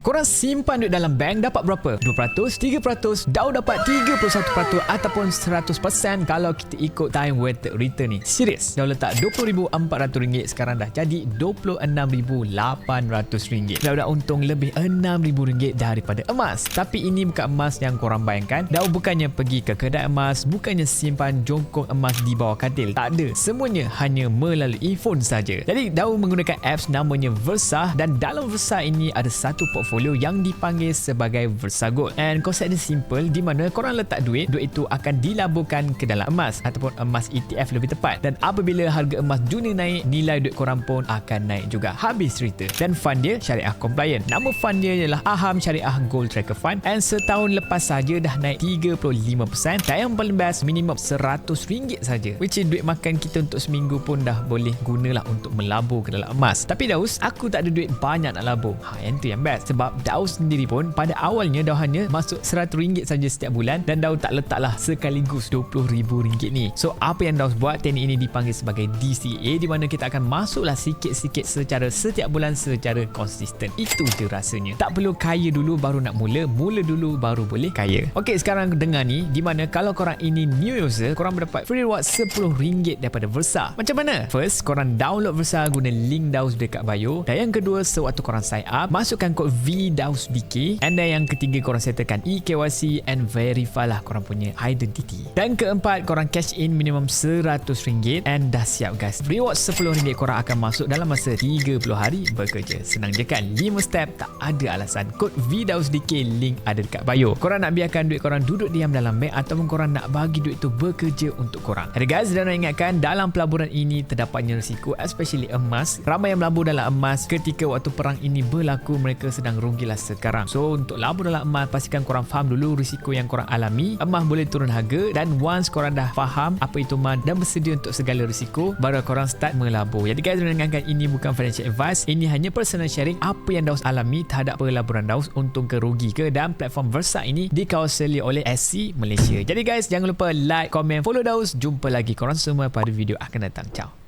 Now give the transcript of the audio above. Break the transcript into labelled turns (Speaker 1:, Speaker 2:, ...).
Speaker 1: Korang simpan duit dalam bank dapat berapa? 2%, 3%, Daus dapat 31% ataupun 100% kalau kita ikut time weighted return ni. Serius, Daus letak RM20,400 sekarang dah jadi RM26,800. Daus dah untung lebih RM6,000 daripada emas. Tapi ini bukan emas yang korang bayangkan. Daus bukannya pergi ke kedai emas, bukannya simpan jongkok emas di bawah katil. Tak ada. Semuanya hanya melalui phone saja. Jadi Daus menggunakan apps namanya Versa, dan dalam Versa ini ada satu portfolio yang dipanggil sebagai Versa Gold. And konsep dia simple, di mana korang letak duit itu akan dilaburkan ke dalam emas ataupun emas ETF lebih tepat. Dan apabila harga emas dunia naik, nilai duit korang pun akan naik juga. Habis cerita. Dan fund dia syariah compliant. Nama fund dia ialah Aham Syariah Gold Tracker Fund, and setahun lepas saja dah naik 35%, dan yang paling best minimum RM100 saja, which is duit makan kita untuk seminggu pun dah boleh gunalah untuk melabur ke dalam emas. Tapi Daus, aku tak ada duit banyak nak labur. Yang tu yang best. Sebab Daus sendiri pun pada awalnya Daus hanya masuk RM100 saja setiap bulan, dan Daus tak letaklah sekaligus RM20,000 ni. So apa yang Daus buat, teknik ini dipanggil sebagai DCA, di mana kita akan masuklah sikit-sikit secara setiap bulan secara konsisten. Itu je rasanya. Tak perlu kaya dulu baru nak mula dulu baru boleh kaya. Okey, sekarang dengar ni, di mana kalau korang ini new user, korang mendapat free reward RM10 daripada Versa. Macam mana? First, korang download Versa guna link Daus dekat bio, dan yang kedua, sewaktu korang sign up, masukkan kod VDAUSDK, and then yang ketiga, korang settlekan eKYC and verify lah korang punya identity. Dan keempat, korang cash in minimum RM100, and dah siap guys. Reward RM10 korang akan masuk dalam masa 30 hari bekerja. Senang je kan? 5 step, tak ada alasan. Kod VDAUSDK, link ada dekat bio. Korang nak biarkan duit korang duduk diam dalam bank, ataupun korang nak bagi duit tu bekerja untuk korang. Ada guys, dan nak ingatkan, dalam pelaburan ini terdapatnya risiko, especially emas. Ramai yang melabur dalam emas ketika waktu perang ini berlaku, mereka sedang rugilah sekarang. So untuk labur dalam emas, pastikan korang faham dulu risiko yang korang alami. Emas boleh turun harga, dan once korang dah faham apa itu emas dan bersedia untuk segala risiko, baru korang start melabur. Jadi guys, ingatkan, ini bukan financial advice, ini hanya personal sharing apa yang Daus alami terhadap pelaburan Daus, untung ke rugi ke, dan platform Versa ini dikawasan oleh SC Malaysia. Jadi guys, jangan lupa like, komen, follow Daus. Jumpa lagi korang semua pada video akan datang. Ciao.